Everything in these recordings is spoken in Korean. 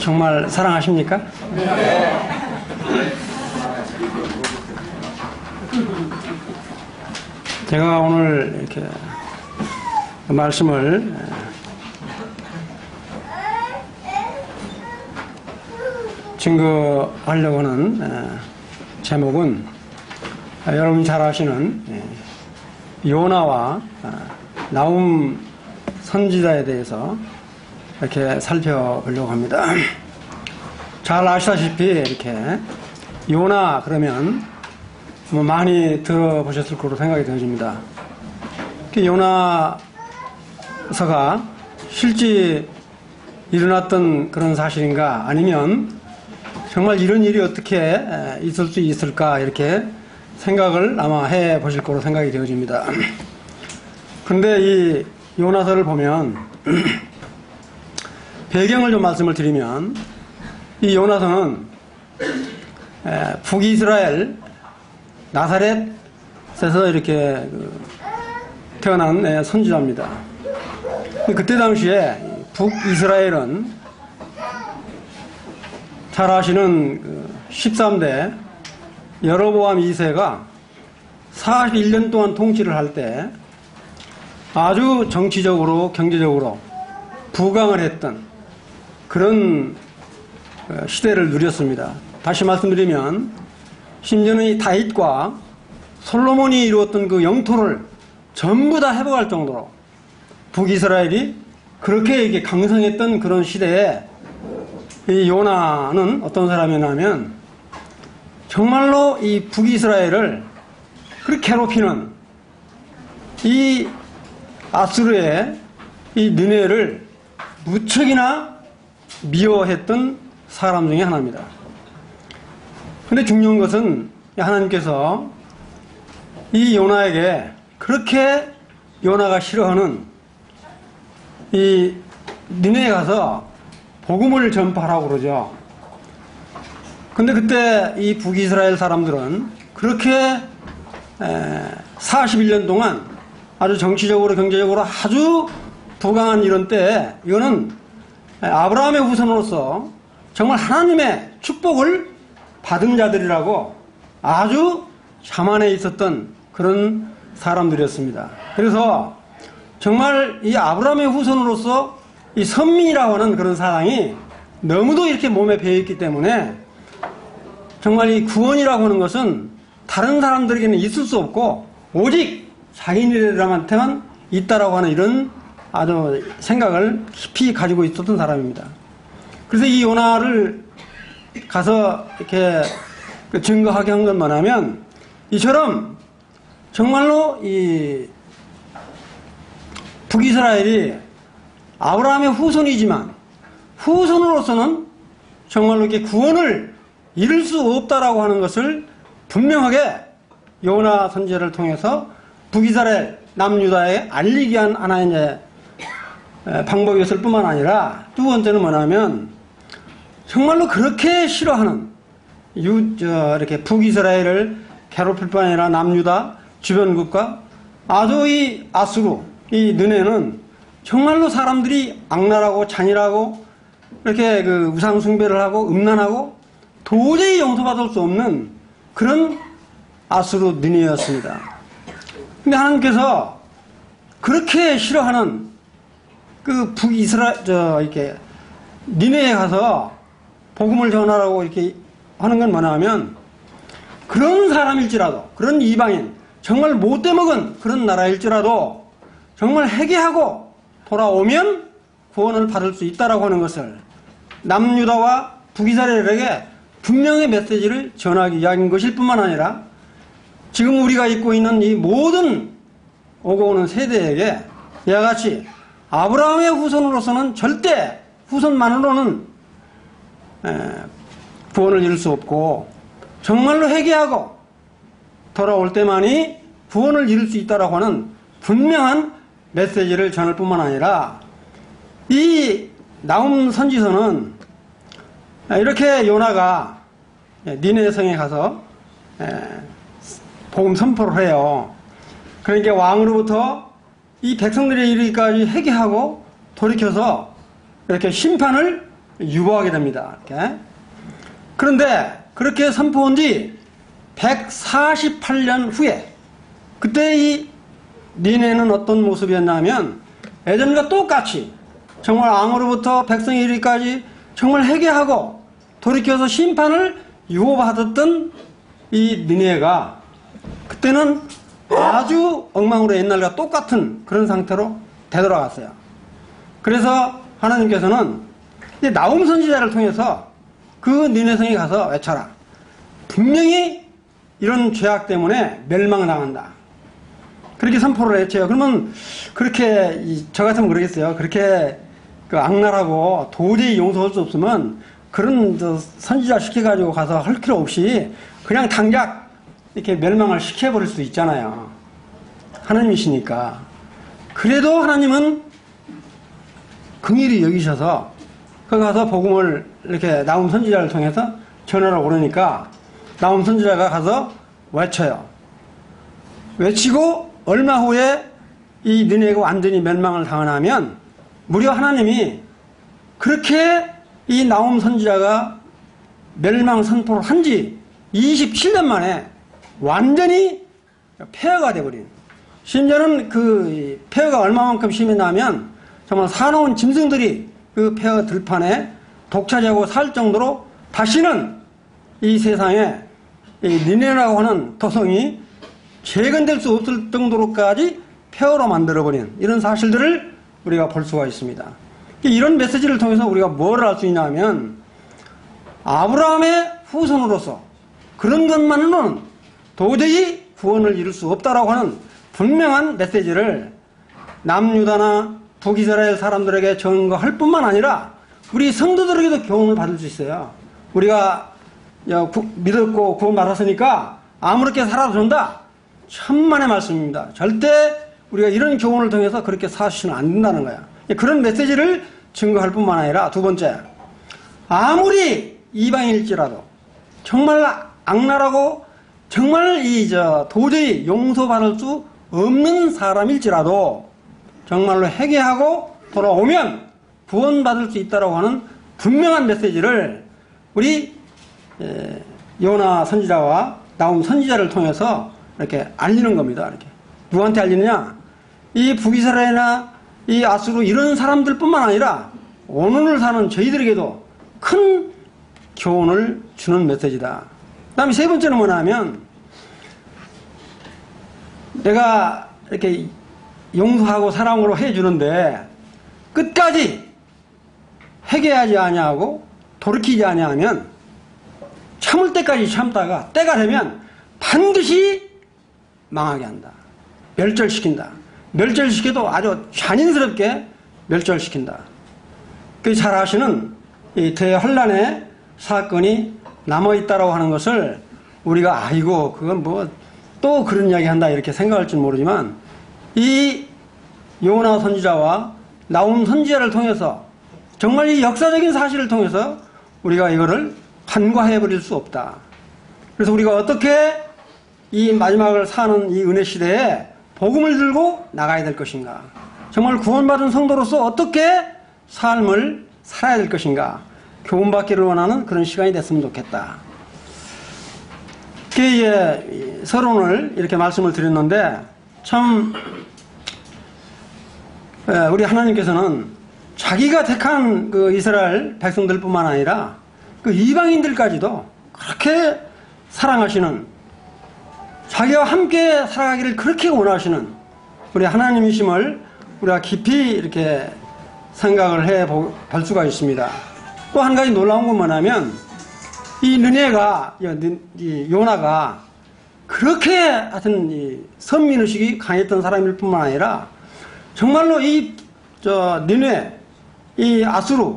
정말 사랑하십니까? 제가 오늘 이렇게 말씀을 증거하려고 하는 제목은 여러분이 잘 아시는 요나와 나훔 선지자에 대해서 이렇게 살펴보려고 합니다. 잘 아시다시피 이렇게 요나 그러면 뭐 많이 들어보셨을 거로 생각이 되어집니다. 요나서가 실제 일어났던 그런 사실인가 아니면 정말 이런 일이 어떻게 있을 수 있을까 이렇게 생각을 아마 해 보실 거로 생각이 되어집니다. 그런데 이 요나서를 보면 배경을 좀 말씀을 드리면 이 요나서는 북이스라엘 나사렛에서 이렇게 태어난 선지자입니다. 그때 당시에 북이스라엘은 잘 아시는 13대 여로보암 2세가 41년 동안 통치를 할 때 아주 정치적으로 경제적으로 부강을 했던 그런 시대를 누렸습니다. 다시 말씀드리면 심지어는 이 다윗과 솔로몬이 이루었던 그 영토를 전부 다 회복할 정도로 북이스라엘이 그렇게 이게 강성했던 그런 시대에 이 요나는 어떤 사람이냐면 정말로 이 북이스라엘을 그렇게 괴롭히는 이 아수르의 이 느헤를 무척이나 미워했던 사람 중에 하나입니다. 그런데 중요한 것은 하나님께서 이 요나에게 그렇게 요나가 싫어하는 이 느헤에 가서 복음을 전파하라고 그러죠. 근데 그때 이 북이스라엘 사람들은 그렇게 41년 동안 아주 정치적으로 경제적으로 아주 부강한 이런 때에 이거는 아브라함의 후손으로서 정말 하나님의 축복을 받은 자들이라고 아주 자만해 있었던 그런 사람들이었습니다. 그래서 정말 이 아브라함의 후손으로서 이 선민이라고 하는 그런 사상이 너무도 이렇게 몸에 배어있기 때문에 정말 이 구원이라고 하는 것은 다른 사람들에게는 있을 수 없고 오직 자기네들한테만 있다라고 하는 이런 아주 생각을 깊이 가지고 있었던 사람입니다. 그래서 이 요나를 가서 이렇게 증거하게 한 건 뭐냐면 이처럼 정말로 이 북이스라엘이 아브라함의 후손이지만 후손으로서는 정말로 이렇게 구원을 이룰 수 없다라고 하는 것을 분명하게 요나 선지자를 통해서 북이스라엘 남유다에 알리기 위한 하나의 이제 방법이었을 뿐만 아니라 두 번째는 뭐냐면 정말로 그렇게 싫어하는 이렇게 북이스라엘을 괴롭힐 뿐 아니라 남유다 주변국가 아주 이 아수르 이 느헤는 정말로 사람들이 악랄하고 잔인하고 이렇게 그 우상 숭배를 하고 음란하고 도저히 용서받을 수 없는 그런 아수르 느헤였습니다. 근데 하나님께서 그렇게 싫어하는 그 이렇게 니네에 가서 복음을 전하라고 이렇게 하는 건 뭐냐면 그런 사람일지라도 그런 이방인 정말 못돼 먹은 그런 나라일지라도 정말 회개하고 돌아오면 구원을 받을 수 있다라고 하는 것을 남유다와 북이스라엘에게 분명히 메시지를 전하기 위한 것일 뿐만 아니라 지금 우리가 입고 있는 이 모든 오고 오는 세대에게 이와 같이 아브라함의 후손으로서는 절대 후손만으로는 구원을 이룰 수 없고 정말로 회개하고 돌아올 때만이 구원을 이룰 수 있다라고 하는 분명한 메시지를 전할 뿐만 아니라 이 나훔 선지서는 이렇게 요나가 니네 성에 가서 복음 선포를 해요. 그러니까 왕으로부터 이 백성들의 이르기까지 회개하고 돌이켜서 이렇게 심판을 유보하게 됩니다. 이렇게. 그런데 그렇게 선포한 뒤 148년 후에 그때 이 니네는 어떤 모습이었냐면 예전과 똑같이 정말 왕으로부터 백성이 이르기까지 정말 회개하고 돌이켜서 심판을 유보받았던 이 니네가 그때는 아주 엉망으로 옛날과 똑같은 그런 상태로 되돌아갔어요. 그래서 하나님께서는 이제 나홈 선지자를 통해서 그 니네성에 가서 외쳐라. 분명히 이런 죄악 때문에 멸망당한다. 그렇게 선포를 했죠. 그러면 그렇게 저 같으면 그러겠어요. 그렇게 그 악랄하고 도저히 용서할 수 없으면 그런 선지자 시켜가지고 가서 할 필요 없이 그냥 당장 이렇게 멸망을 시켜버릴 수도 있잖아요. 하나님이시니까. 그래도 하나님은 긍휼히 여기셔서 거기 가서 복음을 이렇게 나홈 선지자를 통해서 전하라고 그러니까 나홈 선지자가 가서 외쳐요. 외치고 얼마 후에 이 니네가 완전히 멸망을 당하면 무려 하나님이 그렇게 이 나홈 선지자가 멸망 선포를 한 지 27년 만에 완전히 폐허가 되어버린, 심지어는 그 폐허가 얼마만큼 심했냐면 정말 사나운 짐승들이 그 폐허 들판에 독차지하고 살 정도로 다시는 이 세상에 이 니네라고 하는 도성이 재건될 수 없을 정도로까지 폐허로 만들어버린 이런 사실들을 우리가 볼 수가 있습니다. 이런 메시지를 통해서 우리가 뭘 알 수 있냐면 아브라함의 후손으로서 그런 것만으로는 도저히 구원을 이룰 수 없다라고 하는 분명한 메시지를 남유다나 북이스라엘 사람들에게 전거할 뿐만 아니라 우리 성도들에게도 교훈을 받을 수 있어요. 우리가 믿었고 구원 받았으니까 아무렇게 살아도 된다. 천만의 말씀입니다. 절대 우리가 이런 교훈을 통해서 그렇게 사시면 안 된다는 거야. 그런 메시지를 증거할 뿐만 아니라 두 번째, 아무리 이방인일지라도 정말 악랄하고 정말 도저히 용서받을 수 없는 사람일지라도 정말로 회개하고 돌아오면 구원받을 수 있다고 하는 분명한 메시지를 우리 요나 선지자와 나홈 선지자를 통해서 이렇게 알리는 겁니다. 이렇게 누구한테 알리느냐? 이 북이스라엘이나 이 아수르 이런 사람들뿐만 아니라 오늘을 사는 저희들에게도 큰 교훈을 주는 메시지다. 그다음에 세 번째는 뭐냐면 내가 이렇게 용서하고 사랑으로 해주는데 끝까지 회개하지 아니하고 돌이키지 아니하면 참을 때까지 참다가 때가 되면 반드시 망하게 한다. 멸절시킨다. 멸절시켜도 아주 잔인스럽게 멸절시킨다. 그 잘 아시는 이 대환란의 사건이 남아있다라고 하는 것을 우리가 아이고 그건 뭐 또 그런 이야기 한다 이렇게 생각할지는 모르지만 이 요나 선지자와 나홈 선지자를 통해서 정말 이 역사적인 사실을 통해서 우리가 이거를 간과해버릴 수 없다. 그래서 우리가 어떻게 이 마지막을 사는 이 은혜 시대에 복음을 들고 나가야 될 것인가, 정말 구원받은 성도로서 어떻게 삶을 살아야 될 것인가 교훈받기를 원하는 그런 시간이 됐으면 좋겠다. 이게 서론을 이렇게 말씀을 드렸는데 참 우리 하나님께서는 자기가 택한 그 이스라엘 백성들뿐만 아니라 그 이방인들까지도 그렇게 사랑하시는, 자기와 함께 살아가기를 그렇게 원하시는 우리 하나님이심을 우리가 깊이 이렇게 생각을 해볼 수가 있습니다. 또 한 가지 놀라운 건 뭐냐면 이 느네가, 이 요나가 그렇게 하여튼 이 선민의식이 강했던 사람일 뿐만 아니라 정말로 느네, 이 아수르,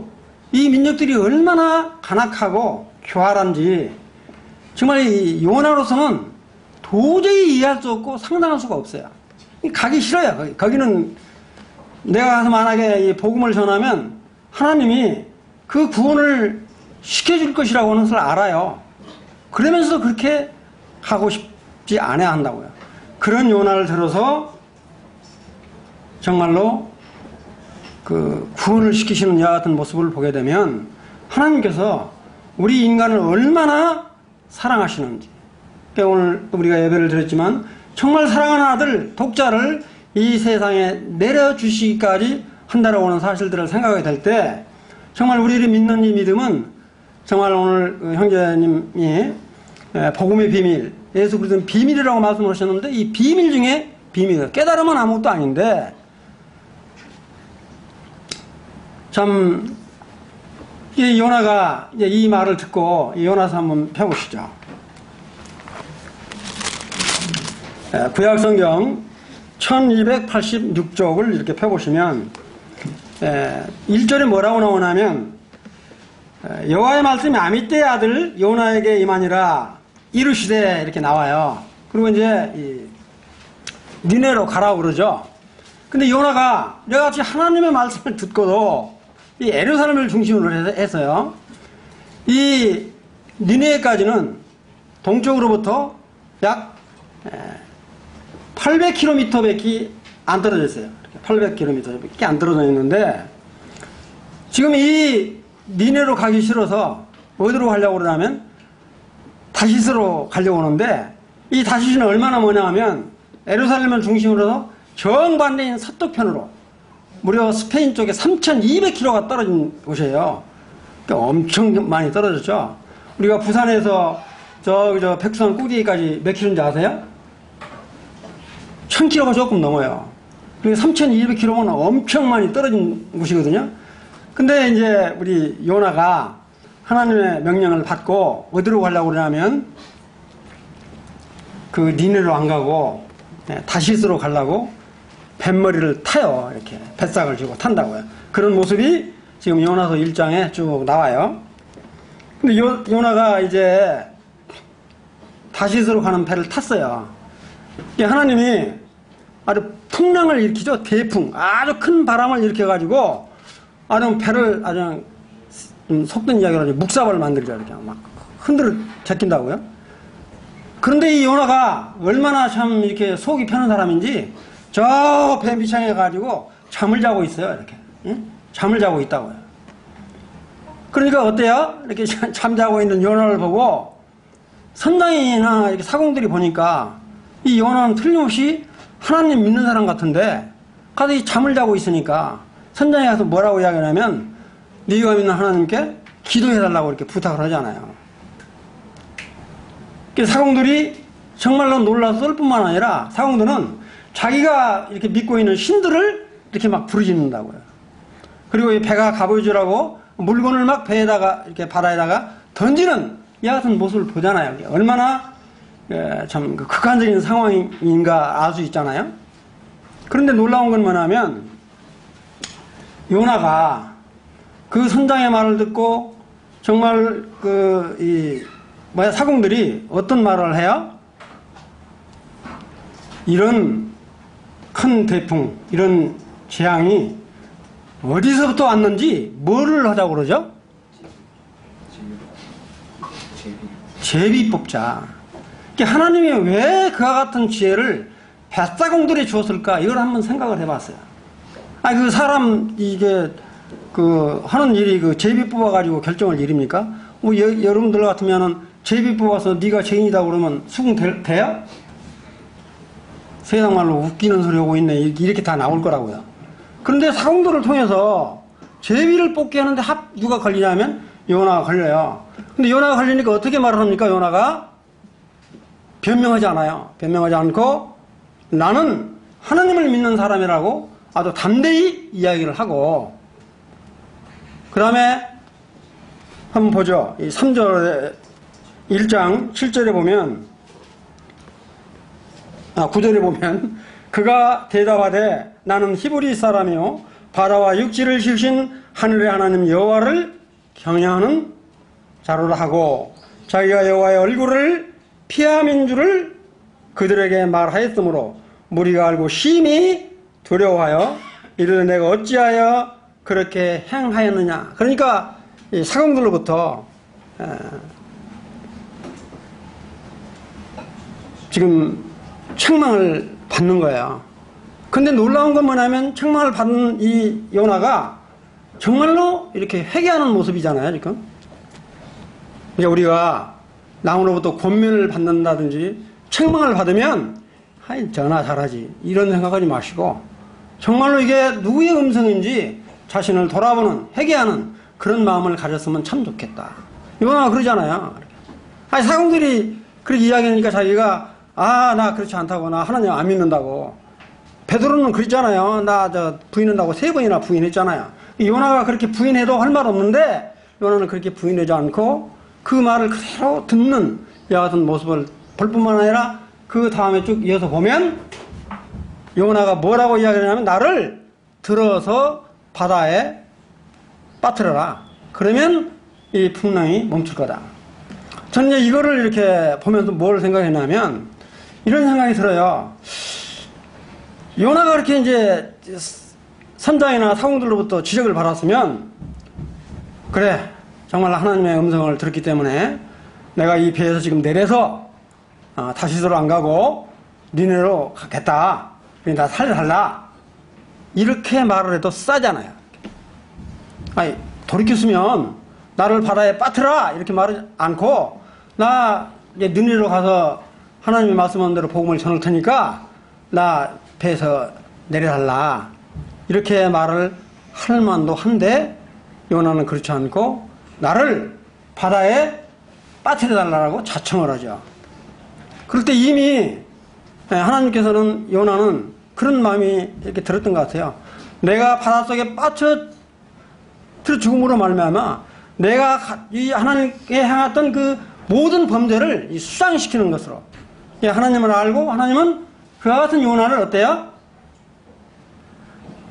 이 민족들이 얼마나 간악하고 교활한지 정말 이 요나로서는 도저히 이해할 수 없고 상상할 수가 없어요. 가기 싫어요. 거기는 내가 가서 만약에 이 복음을 전하면 하나님이 그 구원을 시켜줄 것이라고 하는 것을 알아요. 그러면서도 그렇게 하고 싶지 않아야 한다고요. 그런 요나를 들어서 정말로 그 구원을 시키시는 이와 같은 모습을 보게 되면 하나님께서 우리 인간을 얼마나 사랑하시는지. 그러니까 오늘 우리가 예배를 드렸지만 정말 사랑하는 아들 독자를 이 세상에 내려주시기까지 한다라고 하는 사실들을 생각하게 될 때 정말 우리를 믿는 이 믿음은 정말 오늘 형제님이 복음의 비밀, 예수 그리스도는 비밀이라고 말씀하셨는데 이 비밀 중에 비밀이에요. 깨달으면 아무것도 아닌데 참 이 요나가 이제 이 말을 듣고 이 요나서 한번 펴보시죠. 구약 성경 1286쪽을 이렇게 펴보시면 1절에 뭐라고 나오냐면 여호와의 말씀이 아미떼의 아들 요나에게 임하니라 이르시되 이렇게 나와요. 그리고 이제 니네로 가라고 그러죠. 근데 요나가 여같이 하나님의 말씀을 듣고도 이 예루살렘을 중심으로 해서요. 이 니네까지는 동쪽으로부터 약 800km 밖에 안 떨어져 있어요. 800km 밖에 안 떨어져 있는데 지금 이 니네로 가기 싫어서 어디로 가려고 그러냐면 다시스로 가려고 하는데 이 다시스는 얼마나 뭐냐 하면 예루살렘을 중심으로 해서 정반대인 서쪽편으로 무려 스페인 쪽에 3200km가 떨어진 곳이에요. 그러니까 엄청 많이 떨어졌죠. 우리가 부산에서 저 백두산 꼭대기까지 몇 킬로인지 아세요? 1000km가 조금 넘어요. 그리고 3200km면 엄청 많이 떨어진 곳이거든요. 근데 이제 우리 요나가 하나님의 명령을 받고 어디로 가려고 그러냐면 그 니네로 안 가고 다시스로 가려고 뱃머리를 타요. 이렇게 뱃삭을 쥐고 탄다고요. 그런 모습이 지금 요나서 1장에 쭉 나와요. 근데 요나가 이제 다시스로 가는 배를 탔어요. 하나님이 아주 풍랑을 일으키죠. 대풍. 아주 큰 바람을 일으켜가지고 아주 배를 아주 속된 이야기로 하죠. 묵사발을 만들죠. 이렇게 막 흔들어 제낀다고요. 그런데 이 요나가 얼마나 참 이렇게 속이 편한 사람인지 저 배 밑창에 가지고 잠을 자고 있어요. 이렇게. 응? 잠을 자고 있다고요. 그러니까 어때요? 이렇게 잠자고 있는 요나를 보고 선장이나 이렇게 사공들이 보니까 이 요나는 틀림없이 하나님 믿는 사람 같은데 가서 이 잠을 자고 있으니까 선장이 가서 뭐라고 이야기하냐면 네가 믿는 하나님께 기도해달라고 이렇게 부탁을 하잖아요. 사공들이 정말로 놀라서 쏠 뿐만 아니라 사공들은 자기가 이렇게 믿고 있는 신들을 이렇게 막 부르짖는다고요. 그리고 이 배가 가보여주라고 물건을 막 배에다가 이렇게 바다에다가 던지는 이 같은 모습을 보잖아요. 얼마나 참 극한적인 상황인가 알 수 있잖아요. 그런데 놀라운 건 뭐냐면 요나가 그 선장의 말을 듣고 정말 사공들이 어떤 말을 해요? 이런 큰 대풍, 이런 재앙이 어디서부터 왔는지 뭐를 하자고 그러죠? 제비 뽑자. 하나님이 왜 그와 같은 지혜를 뱃사공들에 주었을까? 이걸 한번 생각을 해봤어요. 그 사람 하는 일이 제비 뽑아가지고 결정할 일입니까? 여러분들 같으면은 제비 뽑아서 네가 죄인이다 그러면 수긍 돼요? 세상 말로 웃기는 소리 하고 있네. 이렇게 다 나올 거라고요. 그런데 사공들을 통해서 제비를 뽑게 하는데 누가 걸리냐면 요나가 걸려요. 근데 요나가 걸리니까 어떻게 말을 합니까? 요나가 변명하지 않아요. 변명하지 않고 나는 하나님을 믿는 사람이라고 아주 담대히 이야기를 하고 그 다음에 한번 보죠. 이 3절에 1장 7절에 보면 9절에 보면 그가 대답하되 나는 히브리 사람이요 바다와 육지를 지으신 하늘의 하나님 여호와를 경외하는 자로라 하고 자기가 여호와의 얼굴을 피함인 줄을 그들에게 말하였으므로 무리가 알고 심히 두려워하여 이르되 내가 어찌하여 그렇게 행하였느냐. 그러니까 이 사공들로부터 지금 책망을 받는 거예요. 근데 놀라운 건 뭐냐면 책망을 받는 이 요나가 정말로 이렇게 회개하는 모습이잖아요, 지금. 이제 우리가 남으로부터 권면을 받는다든지 책망을 받으면 하이 전화 잘하지 이런 생각하지 마시고 정말로 이게 누구의 음성인지 자신을 돌아보는 회개하는 그런 마음을 가졌으면 참 좋겠다. 요나가 그러잖아요. 아니 사공들이 그렇게 이야기하니까 자기가 나 그렇지 않다고 나 하나님 안 믿는다고. 베드로는 그랬잖아요. 나 저 부인한다고 3번이나 부인했잖아요. 요나가 그렇게 부인해도 할 말 없는데 요나는 그렇게 부인하지 않고 그 말을 그대로 듣는 이와 같은 모습을 볼 뿐만 아니라 그 다음에 쭉 이어서 보면 요나가 뭐라고 이야기하냐면 나를 들어서 바다에 빠뜨려라. 그러면 이 풍랑이 멈출 거다. 저는 이제 이거를 이렇게 보면서 뭘 생각했냐면 이런 생각이 들어요. 요나가 그렇게 이제 선장이나 사공들로부터 지적을 받았으면 그래 정말 하나님의 음성을 들었기 때문에 내가 이 배에서 지금 내려서 다시스로 안 가고 니네로 가겠다. 나 살려달라. 이렇게 말을 해도 싸잖아요. 아니 돌이켰으면 나를 바다에 빠뜨라 이렇게 말하지 않고 나 이제 니네로 가서 하나님의 말씀한 대로 복음을 전할 테니까 나 배에서 내려달라. 이렇게 말을 할 만도 한데 요나는 그렇지 않고 나를 바다에 빠뜨려달라고 자청을 하죠. 그럴 때 이미 하나님께서는 요나는 그런 마음이 이렇게 들었던 것 같아요. 내가 바닷속에 빠져 죽음으로 말미암아 내가 이 하나님께 행했던 그 모든 범죄를 수상시키는 것으로 하나님을 알고 하나님은 그와 같은 요나를 어때요?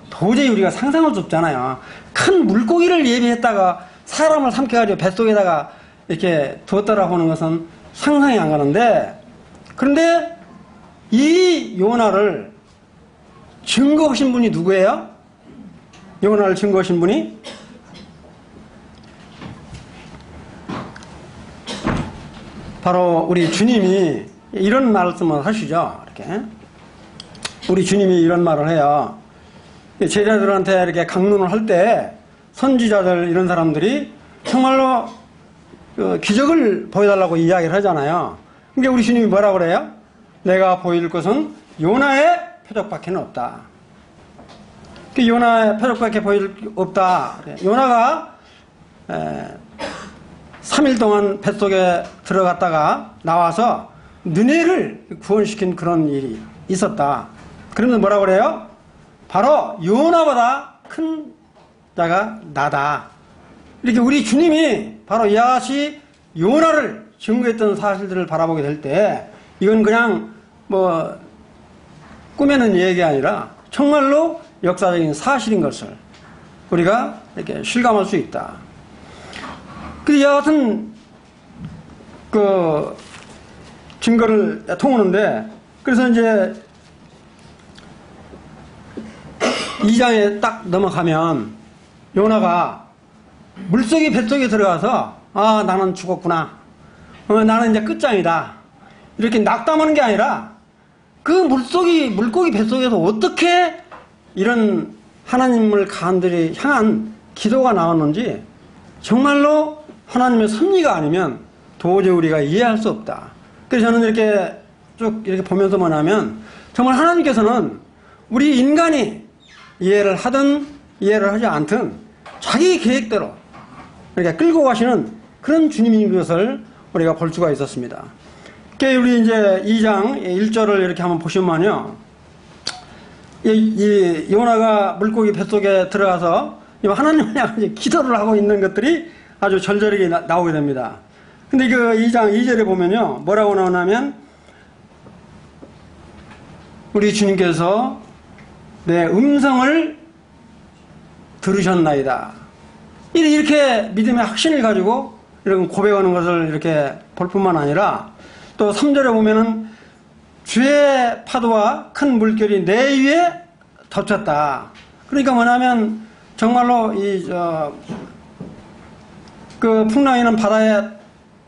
도저히 우리가 상상할 수 없잖아요. 큰 물고기를 예비했다가 사람을 삼켜가지고 뱃속에다가 이렇게 두었다라고 하는 것은 상상이 안 가는데 그런데 이 요나를 증거하신 분이 누구예요? 요나를 증거하신 분이 바로 우리 주님이 이런 말씀을 하시죠. 이렇게 우리 주님이 이런 말을 해요. 제자들한테 이렇게 강론을 할 때 선지자들 이런 사람들이 정말로 기적을 보여달라고 이야기를 하잖아요. 근데 우리 주님이 뭐라고 그래요? 내가 보일 것은 요나의 표적밖에 없다. 요나의 표적밖에 보일 없다. 요나가 3일 동안 뱃속에 들어갔다가 나와서 느네를 구원시킨 그런 일이 있었다. 그러면 뭐라고 그래요? 바로 요나보다 큰 자가 나다. 이렇게 우리 주님이 바로 이와 같이 요나를 증거했던 사실들을 바라보게 될 때 이건 그냥 뭐 꾸며낸 얘기가 아니라 정말로 역사적인 사실인 것을 우리가 이렇게 실감할 수 있다. 그래서 이와 같은 그 증거를 통하는데 그래서 이제 2장에 딱 넘어가면 요나가 물속에 뱃속에 들어가서 나는 죽었구나. 나는 이제 끝장이다. 이렇게 낙담하는 게 아니라 그 물고기 뱃속에서 어떻게 이런 하나님을 간절히 향한 기도가 나왔는지 정말로 하나님의 섭리가 아니면 도저히 우리가 이해할 수 없다. 그래서 저는 이렇게 쭉 이렇게 보면서 뭐냐면 정말 하나님께서는 우리 인간이 이해를 하든 이해를 하지 않든 자기 계획대로 이렇게 끌고 가시는 그런 주님인 것을 우리가 볼 수가 있었습니다. 우리 이제 2장 1절을 이렇게 한번 보시면요. 이 요나가 물고기 뱃속에 들어가서 하나님을 향해 기도를 하고 있는 것들이 아주 절절하게 나오게 됩니다. 근데 그 2장 2절에 보면요. 뭐라고 나오냐면 우리 주님께서 내 음성을 들으셨나이다. 이렇게 믿음의 확신을 가지고 이런 고백하는 것을 이렇게 볼 뿐만 아니라 또 3절에 보면은 주의 파도와 큰 물결이 내 위에 덮쳤다. 그러니까 뭐냐면 정말로 그 풍랑이는 바다에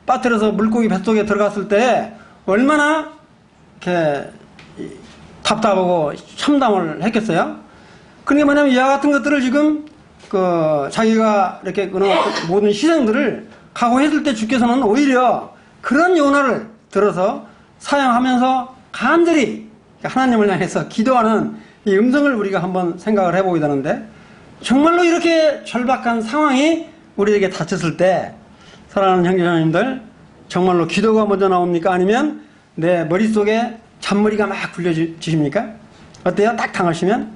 빠뜨려서 물고기 뱃속에 들어갔을 때 얼마나 이렇게 답답하고 참담을 했겠어요? 그러니까 뭐냐면 이와 같은 것들을 지금 자기가 이렇게 모든 희생들을 각오했을 때 주께서는 오히려 그런 요나를 들어서 사용하면서 간절히 하나님을 향해서 기도하는 이 음성을 우리가 한번 생각을 해보게 되는데, 정말로 이렇게 절박한 상황이 우리에게 닥쳤을 때 사랑하는 형제자매님들, 정말로 기도가 먼저 나옵니까? 아니면 내 머릿속에 잔머리가 막 굴려지십니까? 어때요? 딱 당하시면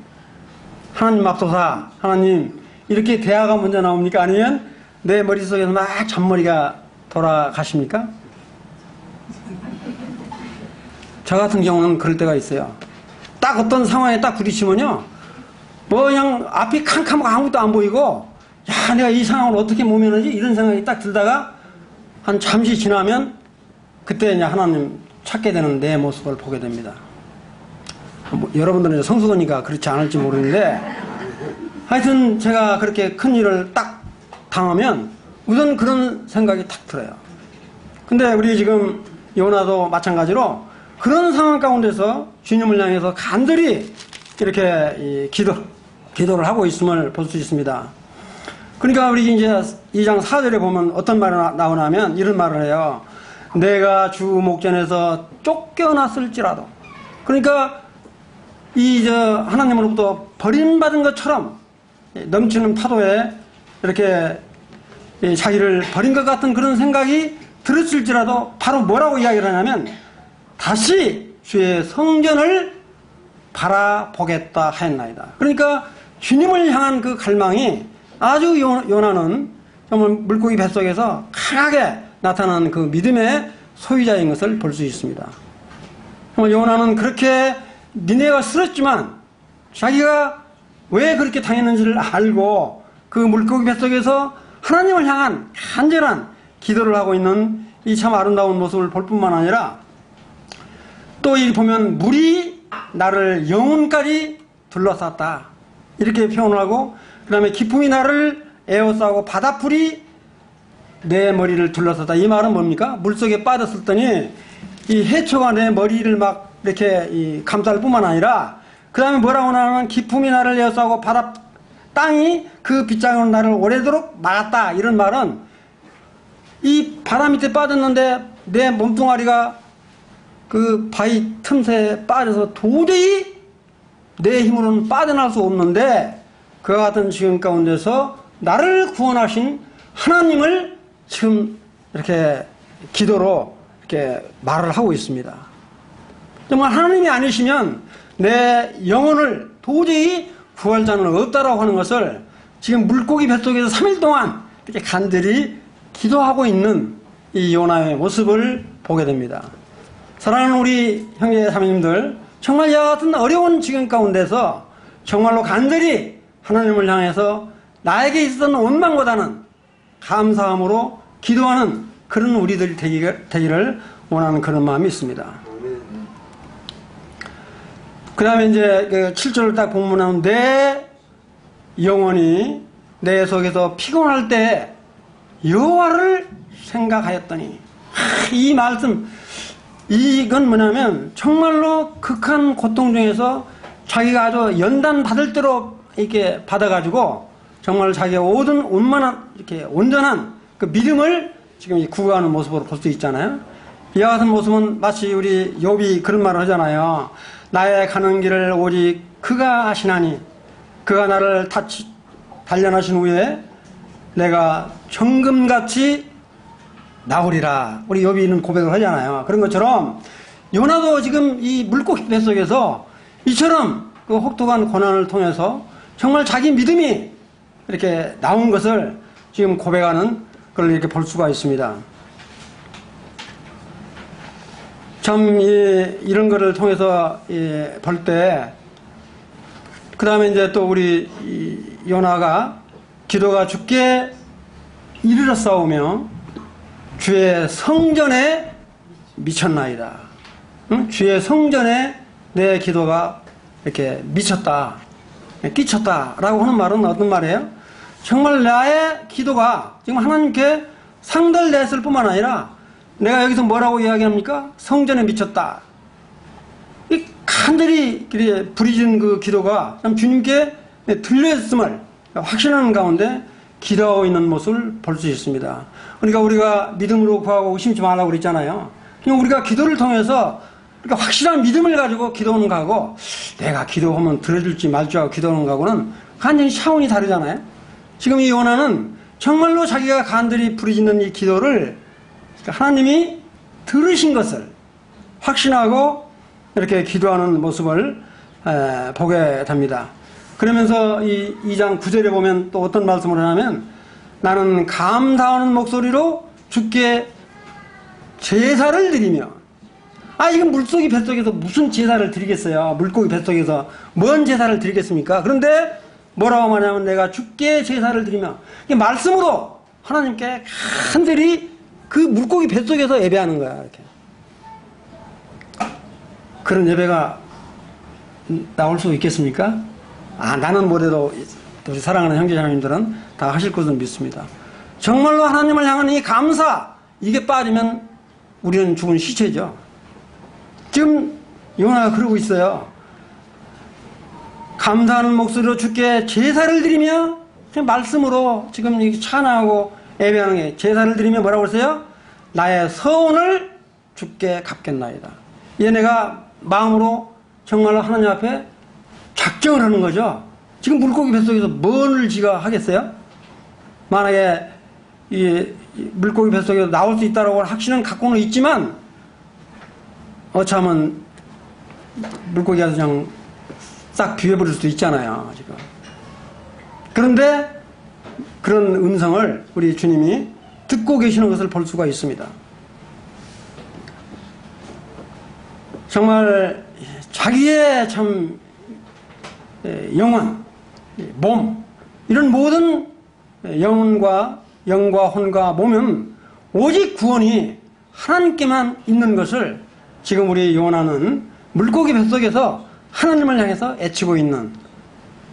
하나님 앞서사, 하나님, 이렇게 대화가 먼저 나옵니까? 아니면 내 머릿속에서 막 잔머리가 돌아가십니까? 저 같은 경우는 그럴 때가 있어요. 딱 어떤 상황에 딱 부딪히면요, 그냥 앞이 캄캄하고 아무것도 안 보이고, 야, 내가 이 상황을 어떻게 모면하지? 이런 생각이 딱 들다가 한 잠시 지나면 그때 이제 하나님 찾게 되는 내 모습을 보게 됩니다. 여러분들은 성수도니까 그렇지 않을지 모르는데, 하여튼 제가 그렇게 큰 일을 딱 당하면 우선 그런 생각이 탁 들어요. 근데 우리 지금 요나도 마찬가지로 그런 상황 가운데서 주님을 향해서 간절히 이렇게 기도를 하고 있음을 볼 수 있습니다. 그러니까 우리 이제 2장 4절에 보면 어떤 말이 나오냐면 이런 말을 해요. 내가 주 목전에서 쫓겨났을지라도. 그러니까 하나님으로부터 버림받은 것처럼 넘치는 파도에 이렇게 자기를 버린 것 같은 그런 생각이 들었을지라도 바로 뭐라고 이야기를 하냐면 다시 주의 성전을 바라보겠다 하였나이다. 그러니까 주님을 향한 그 갈망이 아주 요나는 정말 물고기 뱃속에서 강하게 나타나는 그 믿음의 소유자인 것을 볼 수 있습니다. 정말 요나는 그렇게 니네가 쓰러졌지만 자기가 왜 그렇게 당했는지를 알고 그 물고기 뱃속에서 하나님을 향한 간절한 기도를 하고 있는 이 참 아름다운 모습을 볼 뿐만 아니라 또 이 보면 물이 나를 영혼까지 둘러쌌다 이렇게 표현을 하고, 그 다음에 기품이 나를 에워싸고 바닷불이 내 머리를 둘러쌌다. 이 말은 뭡니까? 물속에 빠졌었더니 이 해초가 내 머리를 막 이렇게 감쌀 뿐만 아니라 그 다음에 뭐라고 하냐면 기품이 나를 에워싸고 땅이 그 빗장으로 나를 오래도록 막았다. 이런 말은 이 바다 밑에 빠졌는데 내 몸뚱아리가 그 바위 틈새에 빠져서 도저히 내 힘으로는 빠져나갈 수 없는데 그와 같은 지금 가운데서 나를 구원하신 하나님을 지금 이렇게 기도로 이렇게 말을 하고 있습니다. 정말 하나님이 아니시면 내 영혼을 도저히 구할 자는 없다라고 하는 것을 지금 물고기 뱃속에서 3일 동안 이렇게 간절히 기도하고 있는 이 요나의 모습을 보게 됩니다. 사랑하는 우리 형제 자매님들, 정말 이와 같은 어려운 지경 가운데서 정말로 간절히 하나님을 향해서 나에게 있었던 원망보다는 감사함으로 기도하는 그런 우리들이 되기를 원하는 그런 마음이 있습니다. 그 다음에 이제 7절을 딱 보면 내 영혼이 내 속에서 피곤할 때 여호와를 생각하였더니, 이 말씀, 이건 뭐냐면 정말로 극한 고통 중에서 자기가 아주 연단 받을 대로 이렇게 받아가지고 정말 자기가 이렇게 온전한 그 믿음을 지금 구가하는 모습으로 볼 수 있잖아요. 이와 같은 모습은 마치 우리 욥이 그런 말을 하잖아요. 나의 가는 길을 오직 그가 하시나니 그가 나를 단련하신 후에 내가 정금같이 나오리라. 우리 욥이는 고백을 하잖아요. 그런 것처럼 요나도 지금 이 물고기 뱃속에서 이처럼 그 혹독한 고난을 통해서 정말 자기 믿음이 이렇게 나온 것을 지금 고백하는 걸 이렇게 볼 수가 있습니다. 참 이런 거를 통해서 볼 때, 그 다음에 이제 또 우리 요나가 기도가 죽게 이르렀사오며 주의 성전에 미쳤나이다. 응? 주의 성전에 내 기도가 이렇게 미쳤다, 끼쳤다 라고 하는 말은 어떤 말이에요? 정말 나의 기도가 지금 하나님께 상달됐을 뿐만 아니라 내가 여기서 뭐라고 이야기합니까? 성전에 미쳤다. 이 간절히 부리진 그 기도가 참 주님께 들려있음을 확신하는 가운데 기도하고 있는 모습을 볼 수 있습니다. 그러니까 우리가 믿음으로 구하고 의심치 말라고 그랬잖아요. 그냥 우리가 기도를 통해서 그러니까 확실한 믿음을 가지고 기도하는 거하고 내가 기도하면 들어줄지 말지 하고 기도하는 거하고는 완전히 차원이 다르잖아요. 지금 이 요나는 정말로 자기가 간절히 부르짖는 이 기도를 하나님이 들으신 것을 확신하고 이렇게 기도하는 모습을 보게 됩니다. 그러면서 이 2장 9절에 보면 또 어떤 말씀을 하냐면 나는 감사하는 목소리로 주께 제사를 드리며 이건 물고기 뱃속에서 무슨 제사를 드리겠어요. 물고기 뱃속에서 뭔 제사를 드리겠습니까? 그런데 뭐라고 말하냐면 내가 주께 제사를 드리며 말씀으로 하나님께 간절히 그 물고기 뱃속에서 예배하는 거야. 이렇게. 그런 예배가 나올 수 있겠습니까? 나는 못해도 우리 사랑하는 형제자매님들은 다 하실 것을 믿습니다. 정말로 하나님을 향한 이 감사, 이게 빠지면 우리는 죽은 시체죠. 지금 요나가 그러고 있어요. 감사하는 목소리로 주께 제사를 드리며 말씀으로 지금 찬양하고 예배하는 게 제사를 드리며 뭐라고 그랬어요? 나의 서원을 주께 갚겠나이다. 이게 내가 마음으로 정말로 하나님 앞에 작정을 하는 거죠. 지금 물고기 뱃속에서 뭐를 지가 하겠어요? 만약에 이 물고기 뱃속에서 나올 수 있다라고 확신은 갖고는 있지만 어쩌면 물고기가 그냥 싹 비워버릴 수도 있잖아요. 지금. 그런데 그런 음성을 우리 주님이 듣고 계시는 것을 볼 수가 있습니다. 정말 자기의 참 영혼, 몸 이런 모든 영과 혼과 몸은 오직 구원이 하나님께만 있는 것을 지금 우리 요나는 물고기 뱃속에서 하나님을 향해서 애치고 있는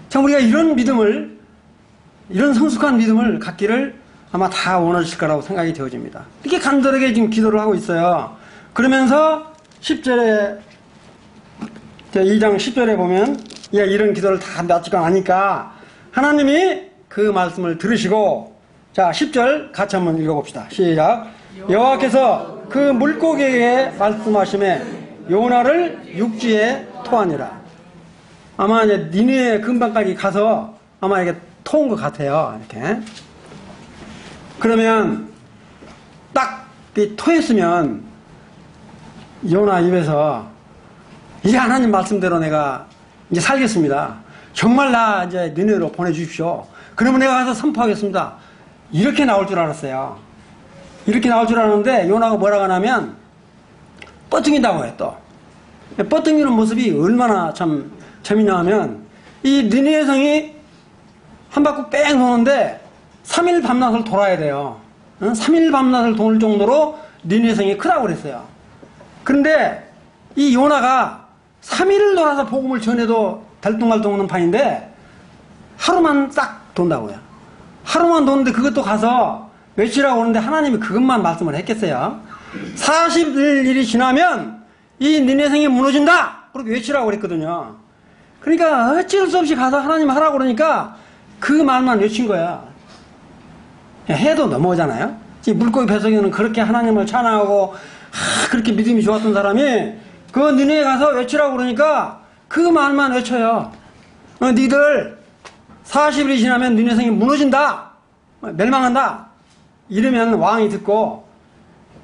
참 우리가 이런 믿음을 이런 성숙한 믿음을 갖기를 아마 다 원하실 거라고 생각이 되어집니다. 이렇게 간절하게 지금 기도를 하고 있어요. 그러면서 10절에 2장 10절에 보면 이런 기도를 다 마치고 나니까 하나님이 그 말씀을 들으시고 자 10절 같이 한번 읽어봅시다. 시작. 여호와께서 그 물고기에게 말씀하심에 요나를 육지에 토하니라. 아마 이제 니네 근방까지 가서 아마 이게 토한 것 같아요. 이렇게. 그러면 딱 토했으면 요나 입에서 이제 하나님 말씀대로 내가 이제 살겠습니다. 정말 나 이제 니네로 보내주십시오. 그러면 내가 가서 선포하겠습니다. 이렇게 나올 줄 알았어요. 이렇게 나올 줄 알았는데 요나가 뭐라고 하냐면 뻗뚱인다고 해요. 또 뻗뚱이는 모습이 얼마나 참 재밌냐 하면 이 니느웨 성이 한 바퀴 뺑 도는데 3일 밤낮을 돌아야 돼요. 3일 밤낮을 돌 정도로 니느웨 성이 크다고 그랬어요. 그런데 이 요나가 3일을 돌아서 복음을 전해도 달뚱말뚱 오는 판인데 하루만 딱 돈다고요. 하루만 도는데 그것도 가서 외치라고 오는데 하나님이 그것만 말씀을 했겠어요. 40일이 지나면 이 니느웨 성이 무너진다 그렇게 외치라고 그랬거든요. 그러니까 어쩔 수 없이 가서 하나님 하라고 그러니까 그 말만 외친 거야. 해도 넘어오잖아요. 물고기 뱃속에는 그렇게 하나님을 찬양하고 그렇게 믿음이 좋았던 사람이 그 니느웨에 가서 외치라고 그러니까 그 말만 외쳐요. 니들 40일이 지나면 니느웨 성이 무너진다, 멸망한다 이러면 왕이 듣고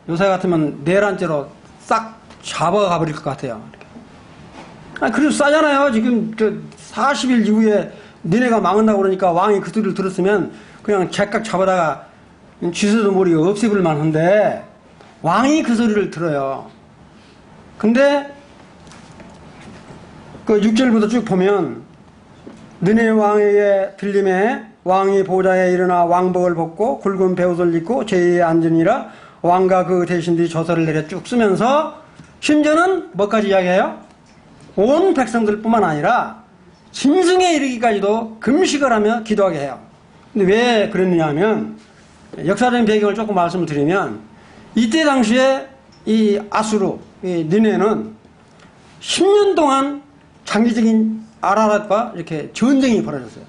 요새 같으면 내란죄로 싹 잡아가 버릴 것 같아요. 그래도 싸잖아요. 지금 40일 이후에 니네가 망한다고 그러니까 왕이 그 소리를 들었으면 그냥 제깍 잡아다가 쥐새도 모르게 없애볼 만한데 왕이 그 소리를 들어요. 근데 그 6절부터 쭉 보면 느헤 왕에게 들림에 왕이 보좌에 일어나 왕복을 벗고 굵은 베옷을 입고 제위에 앉으니라. 왕과 그 대신들이 저서를 내려 쭉 쓰면서 심지어는 뭐까지 이야기해요? 온 백성들 뿐만 아니라 짐승에 이르기까지도 금식을 하며 기도하게 해요. 근데 왜 그랬느냐 하면 역사적인 배경을 조금 말씀을 드리면 이때 당시에 이 아수르, 이 느헤는 10년 동안 장기적인 아라랏과 이렇게 전쟁이 벌어졌어요.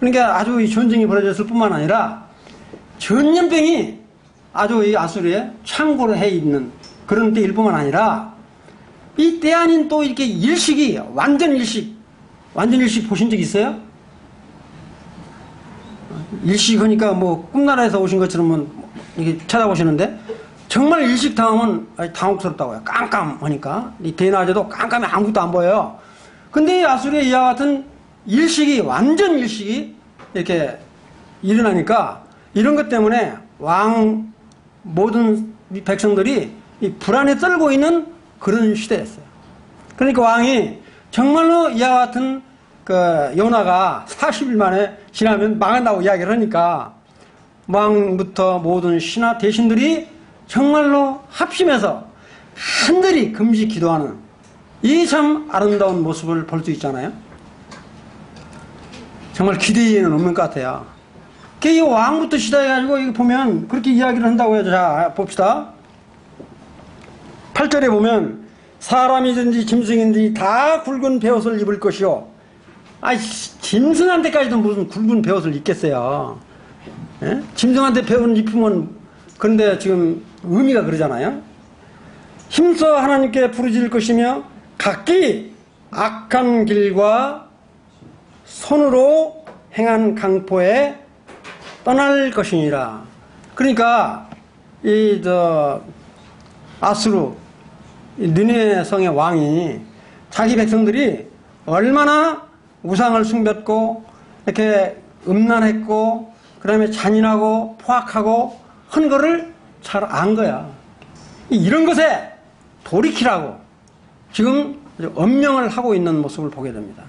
그러니까 아주 이 전쟁이 벌어졌을 뿐만 아니라 전염병이 아주 이 아수르에 창고를 해 있는 그런 때일 뿐만 아니라 이 때 아닌 또 이렇게 일식이 완전 일식 보신 적 있어요? 일식 하니까 뭐 꿈나라에서 오신 것처럼 이렇게 찾아보시는데 정말 일식 당하면 당혹스럽다고요. 깜깜하니까 이 대낮에도 깜깜해 아무것도 안 보여요. 근데 아수르의 이와 같은 완전 일식이 이렇게 일어나니까 이런 것 때문에 모든 백성들이 이 불안에 떨고 있는 그런 시대였어요. 그러니까 왕이 정말로 이와 같은 그 요나가 40일 만에 지나면 망한다고 이야기를 하니까 왕부터 모든 신하 대신들이 정말로 합심해서 한들이 금식 기도하는 이 참 아름다운 모습을 볼 수 있잖아요. 정말 기대에는 없는 것 같아요. 이 왕부터 시작해가지고 이거 보면 그렇게 이야기를 한다고 해요. 자, 봅시다. 8절에 보면 사람이든지 짐승이든지 다 굵은 베옷을 입을 것이요. 짐승한테까지도 무슨 굵은 베옷을 입겠어요. 예? 짐승한테 베옷을 입으면 그런데 지금 의미가 그러잖아요. 힘써 하나님께 부르짖을 것이며 각기 악한 길과 손으로 행한 강포에 떠날 것이니라. 그러니까 아수르 느네 성의 왕이 자기 백성들이 얼마나 우상을 숭배했고 이렇게 음란했고 그다음에 잔인하고 포악하고 한 거를 잘 안 거야. 이런 것에 돌이키라고 지금 엄명을 하고 있는 모습을 보게 됩니다.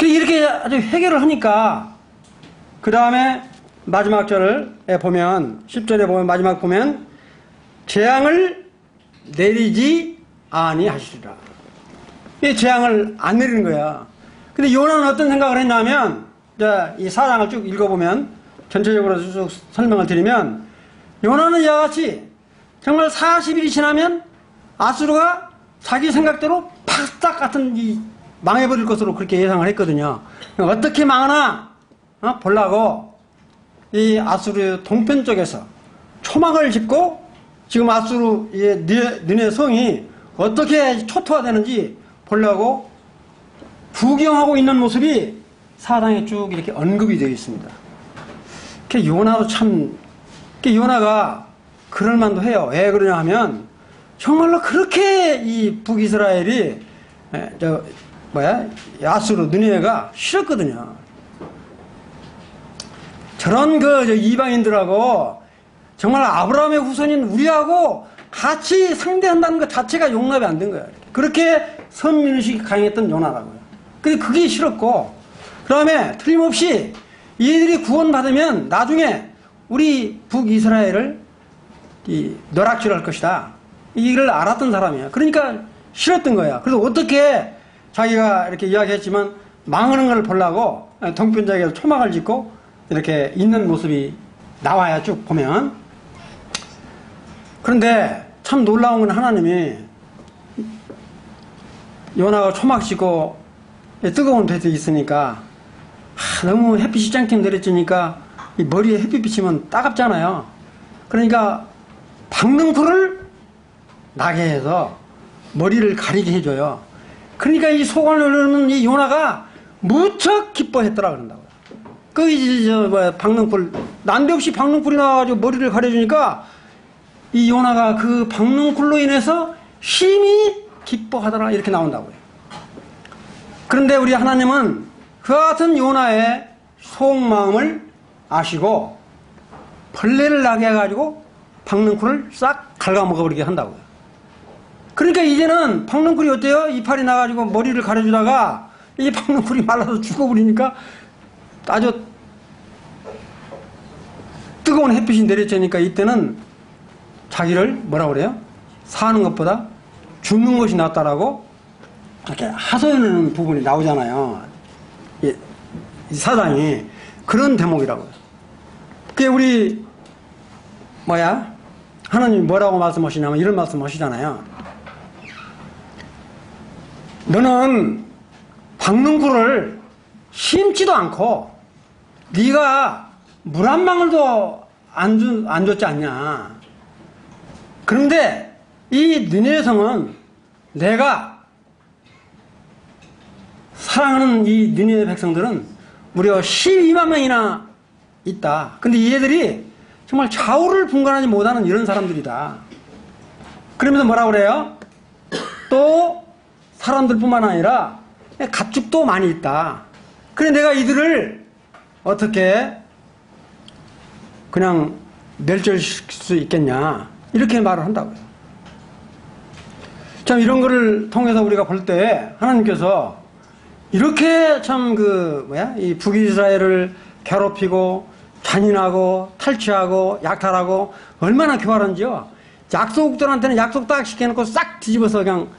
이렇게 아주 해결을 하니까 그 다음에 마지막 절에 보면 10절에 보면 마지막 보면 재앙을 내리지 아니하시리라. 이 재앙을 안 내리는 거야. 근데 요나는 어떤 생각을 했냐면 이 사장을 쭉 읽어보면 전체적으로 쭉 설명을 드리면 요나는 이와 같이 정말 40일이 지나면 아수르가 자기 생각대로 파스타 같은 망해버릴 것으로 그렇게 예상을 했거든요. 어떻게 망하나 보려고 이 아수르 동편 쪽에서 초막을 짓고 지금 아수르의 느네 성이 어떻게 초토화되는지 보려고 구경하고 있는 모습이 사상에 쭉 이렇게 언급이 되어 있습니다. 요나도 참, 요나가 그럴만도 해요. 왜 그러냐 하면 정말로 그렇게 이 북이스라엘이 아수르 느네가 싫었거든요. 저런 이방인들하고 정말 아브라함의 후손인 우리하고 같이 상대한다는 것 자체가 용납이 안 된 거예요. 그렇게 선민의식이 강했던 요나라고요. 근데 그게 싫었고, 그 다음에 틀림없이 이들이 구원받으면 나중에 우리 북이스라엘을 벼락질할 것이다. 이걸 알았던 사람이에요. 그러니까 싫었던 거야. 그래서 어떻게 자기가 이렇게 이야기했지만 망하는 걸 보려고 동편자에게 초막을 짓고 이렇게 있는 모습이 나와야 쭉 보면. 그런데 참 놀라운 건 하나님이 요나가 초막 짓고 뜨거운 뱃에 있으니까 너무 햇빛이 짱짱 내려지니까 머리에 햇빛 비치면 따갑잖아요. 그러니까 박능풀을 나게 해서 머리를 가리게 해줘요. 그러니까 이 속을 누르는 이 요나가 무척 기뻐했더라 그런다고요. 박능풀 난데없이 박능풀이 나와가지고 머리를 가려주니까 이 요나가 그 박능풀로 인해서 심히 기뻐하더라 이렇게 나온다고요. 그런데 우리 하나님은 그 같은 요나의 속마음을 아시고 벌레를 나게 해가지고 박능쿨을 싹 갉아먹어버리게 한다고요. 그러니까 이제는 박능쿨이 어때요? 이파리 나가지고 머리를 가려주다가 이 박능쿨이 말라서 죽어버리니까 아주 뜨거운 햇빛이 내려지니까 이때는 자기를 뭐라고 그래요? 사는 것보다 죽는 것이 낫다라고 이렇게 하소연하는 부분이 나오잖아요. 이 사장이 그런 대목이라고요. 그게 우리 하나님이 뭐라고 말씀하시냐면 이런 말씀하시잖아요. 너는 박능쿨을 심지도 않고 네가 물 한 방울도 안 줬지 않냐. 그런데 이 니느웨 성은 내가 사랑하는 이 니느웨 백성들은 무려 12만 명이나 있다. 근데 이 애들이 정말 좌우를 분간하지 못하는 이런 사람들이다. 그러면서 뭐라고 그래요? 또 사람들뿐만 아니라 가축도 많이 있다. 그래 내가 이들을 어떻게 그냥 멸절시킬 수 있겠냐, 이렇게 말을 한다고요. 참 이런 거를 통해서 우리가 볼 때 하나님께서 이렇게 참 이 북이스라엘을 괴롭히고 잔인하고 탈취하고 약탈하고 얼마나 교활한지요. 약소국들한테는 약속 딱 시켜놓고 싹 뒤집어서 그냥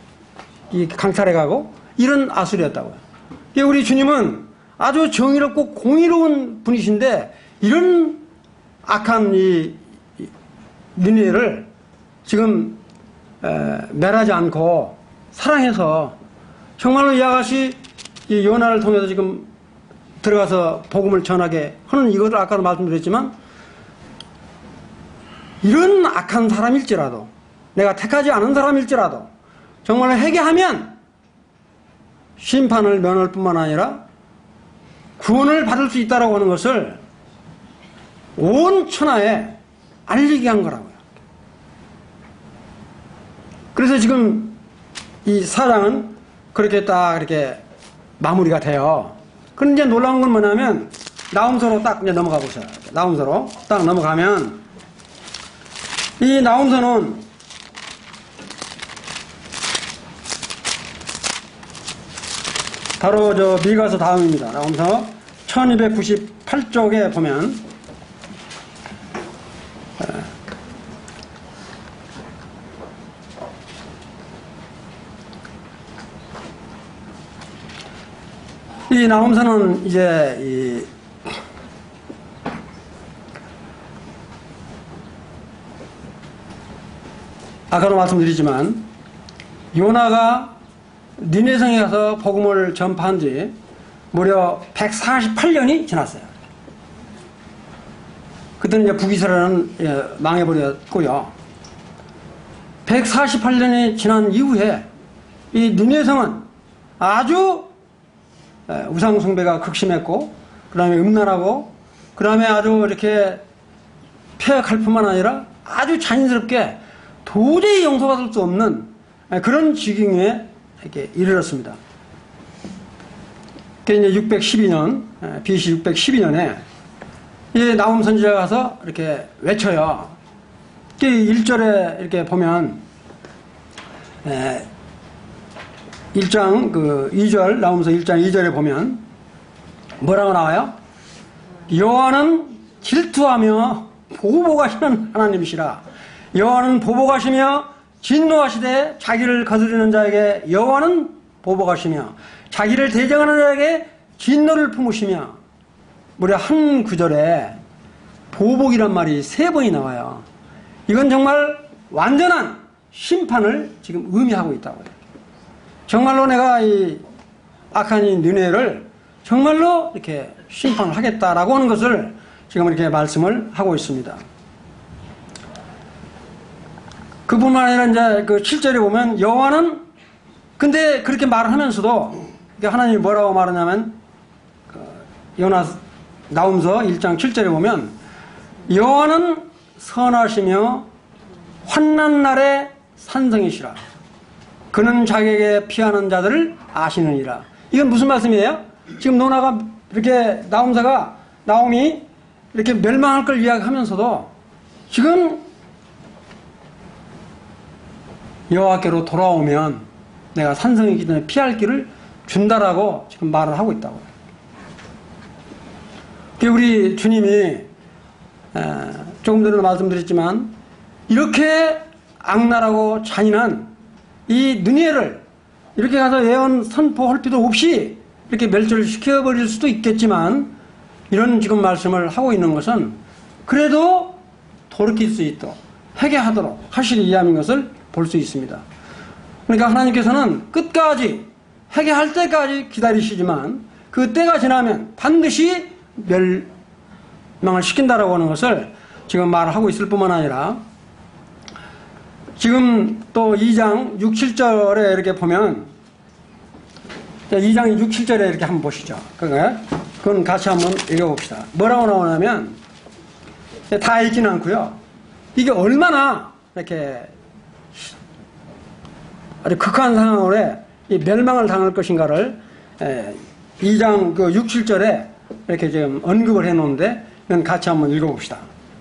강탈해 가고 이런 아술이었다고요. 우리 주님은 아주 정의롭고 공의로운 분이신데 이런 악한 이 니느웨를 지금 멸하지 않고 사랑해서 정말로 이 아가씨 이 요나를 통해서 지금 들어가서 복음을 전하게 하는 이것을 아까도 말씀드렸지만, 이런 악한 사람일지라도, 내가 택하지 않은 사람일지라도 정말 회개하면 심판을 면할 뿐만 아니라 구원을 받을 수 있다라고 하는 것을 온 천하에 알리게 한 거라고요. 그래서 지금 이 사장은 그렇게 딱 이렇게 마무리가 돼요. 그런데 이제 놀라운 건 뭐냐면, 나홈서로 딱 이제 넘어가 보세요. 나홈서로 딱 넘어가면, 이 나홈서는 바로 저 미가서 다음입니다. 나홈서 1298쪽에 보면, 이 나홈서는 이제 아까도 말씀드리지만 요나가 니느웨 성에 가서 복음을 전파한 지 무려 148년이 지났어요. 그때는 이제 북이스라엘은 망해버렸고요. 148년이 지난 이후에 이 니느웨 성은 아주 우상숭배가 극심했고, 그 다음에 음란하고, 그 다음에 아주 이렇게 폐역할 뿐만 아니라 아주 잔인스럽게 도저히 용서받을 수 없는 그런 지경에 이렇게 이르렀습니다. 그게 이제 612년, BC 612년에 이 나홈 선지자가 가서 이렇게 외쳐요. 1절에 이렇게 보면, 1장 2절, 나홈서 1장 2절에 보면 뭐라고 나와요? 여호와는 질투하며 보복하시는 하나님이시라. 여호와는 보복하시며 진노하시되 자기를 거스르는 자에게 여호와는 보복하시며 자기를 대적하는 자에게 진노를 품으시며, 무려 한 구절에 보복이란 말이 3번이 나와요. 이건 정말 완전한 심판을 지금 의미하고 있다고요. 정말로 내가 이 악한 이 니느웨를 정말로 이렇게 심판을 하겠다라고 하는 것을 지금 이렇게 말씀을 하고 있습니다. 그뿐만 아니라 이제 7절에 보면 여호와는, 근데 그렇게 말을 하면서도 하나님이 뭐라고 말하냐면, 나홈서 1장 7절에 보면 여호와는 선하시며 환난 날에 산성이시라. 그는 자기에게 피하는 자들을 아시느니라. 이건 무슨 말씀이에요? 지금 노나가 이렇게 나홈이 이렇게 멸망할 걸 이야기하면서도 지금 여호와께로 돌아오면 내가 산성이기 때문에 피할 길을 준다라고 지금 말을 하고 있다고요. 우리 주님이 조금 전에도 말씀드렸지만 이렇게 악랄하고 잔인한 이 니느웨를 이렇게 가서 예언 선포할 필요 없이 이렇게 멸절시켜버릴 수도 있겠지만, 이런 지금 말씀을 하고 있는 것은 그래도 돌이킬 수 있도록 회개하도록 하시기 위함인 것을 볼 수 있습니다. 그러니까 하나님께서는 끝까지 회개할 때까지 기다리시지만 그 때가 지나면 반드시 멸망을 시킨다라고 하는 것을 지금 말하고 있을 뿐만 아니라 지금 또 2장 6, 7절에 이렇게 보면 2장 6, 7절에 이렇게 한번 보시죠. 그건 같이 한번 읽어봅시다. 뭐라고 나오냐면 다 읽지는 않고요. 이게 얼마나 이렇게 아주 극한 상황으로 이 멸망을 당할 것인가를 2장 그 6, 7절에 이렇게 지금 언급을 해 놓은데 이건 같이 한번 읽어봅시다.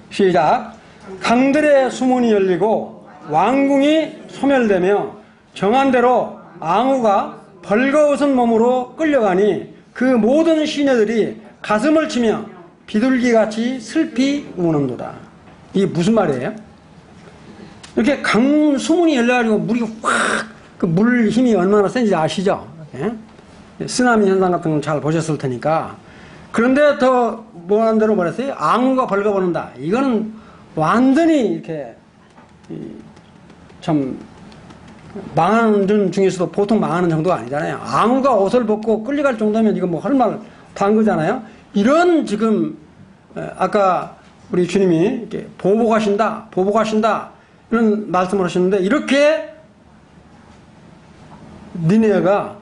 시작. 강들의 수문이 열리고 왕궁이 소멸되며 정한 대로 앙후가 벌거벗은 몸으로 끌려가니 그 모든 시녀들이 가슴을 치며 비둘기같이 슬피 우는도다. 이게 무슨 말이에요? 이렇게 강 수문이 열려가지고 물이 확 그 물 힘이 얼마나 센지 아시죠? 예? 쓰나미 현상 같은 건 잘 보셨을 테니까. 그런데 더 뭐한 대로 말했어요? 앙후가 벌거벗는다. 이거는 완전히 이렇게 참 망하는 분 중에서도 보통 망하는 정도가 아니잖아요. 앙후가 옷을 벗고 끌려갈 정도면 이거 뭐 할 말 다 한 거잖아요. 이런 지금 아까 우리 주님이 이렇게 보복하신다, 보복하신다 이런 말씀을 하셨는데 이렇게 니네가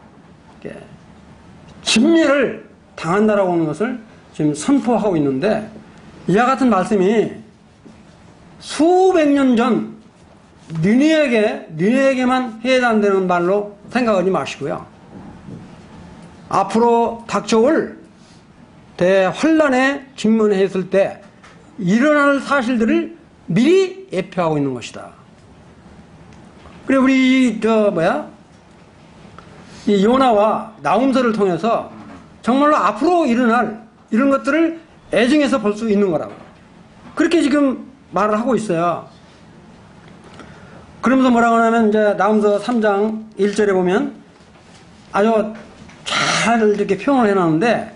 진멸을 당한다라고 하는 것을 지금 선포하고 있는데 이와 같은 말씀이 수백 년 전 니네에게만 해당되는 말로 생각하지 마시고요. 앞으로 닥쳐올 대환란에 직면했을 때 일어날 사실들을 미리 예표하고 있는 것이다. 그래 우리 이 요나와 나훔서를 통해서 정말로 앞으로 일어날 이런 것들을 애증해서 볼 수 있는 거라고. 그렇게 지금 말을 하고 있어요. 그러면서 뭐라고 하냐면 이제 나훔서 3장 1절에 보면 아주 잘 이렇게 표현을 해놨는데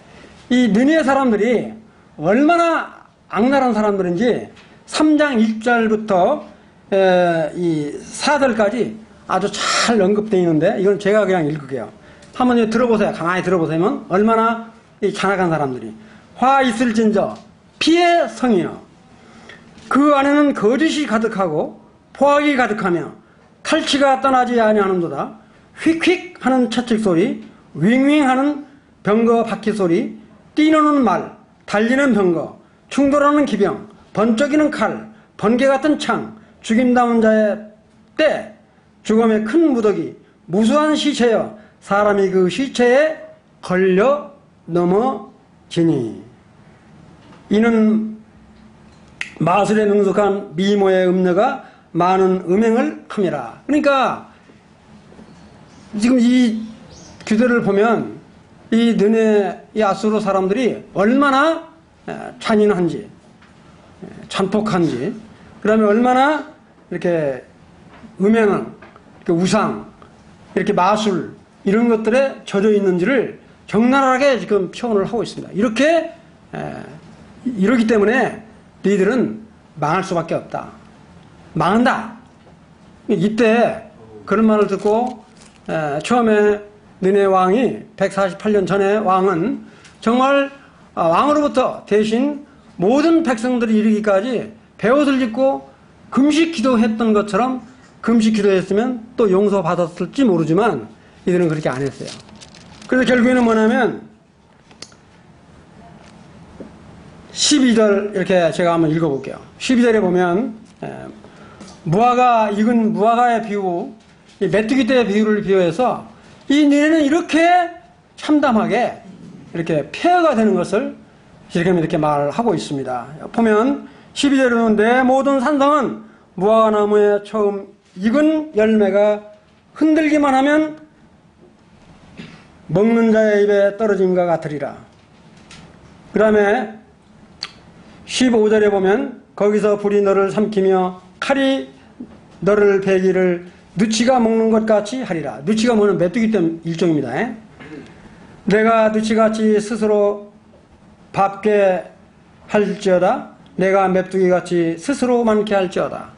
이 느니에 사람들이 얼마나 악랄한 사람들인지 3장 1절부터 이 4절까지 아주 잘 언급되어 있는데 이건 제가 그냥 읽을게요. 한번 들어보세요. 가만히 들어보세요. 얼마나 이 잔악한 사람들이. 화 있을진저 피의 성이여 그 안에는 거짓이 가득하고 포악이 가득하며 탈취가 떠나지 아니하는도다. 휙휙 하는 채찍 소리, 윙윙 하는 병거 바퀴 소리, 뛰노는 말, 달리는 병거, 충돌하는 기병, 번쩍이는 칼, 번개 같은 창, 죽임당한 자의 때, 죽음의 큰 무더기, 무수한 시체여 사람이 그 시체에 걸려 넘어지니 이는 마술에 능숙한 미모의 음녀가 많은 음행을 함이라. 그러니까 지금 이 규대를 보면 이 느네 이 아수르 사람들이 얼마나 잔인한지 잔폭한지 그다음에 얼마나 이렇게 음행을 이렇게 우상 이렇게 마술 이런 것들에 젖어 있는지를 적나라하게 지금 표현을 하고 있습니다. 이러기 때문에 너희들은 망할 수밖에 없다. 망한다. 이때 그런 말을 듣고 처음에 느네 왕이 148년 전에 왕은 정말 왕으로부터 대신 모든 백성들이 이르기까지 베옷을 입고 금식 기도했던 것처럼 금식 기도했으면 또 용서받았을지 모르지만 이들은 그렇게 안 했어요. 그래서 결국에는 뭐냐면 12절 이렇게 제가 한번 읽어볼게요. 12절에 보면 무화과 익은 무화과의 비유, 이 메뚜기 떼의 비유를 비유해서 이 니네는 이렇게 참담하게 이렇게 폐허가 되는 것을 이렇게 말하고 있습니다. 보면 12절에는 내 모든 산성은 무화과 나무에 처음 익은 열매가 흔들기만 하면 먹는 자의 입에 떨어진것 같으리라. 그 다음에 15절에 보면 거기서 불이 너를 삼키며 칼이 너를 베기를 누치가 먹는 것 같이 하리라. 누치가 뭐는 메뚜기 떼 일종입니다. 내가 누치같이 스스로 밟게 할지어다. 내가 메뚜기같이 스스로 많게 할지어다.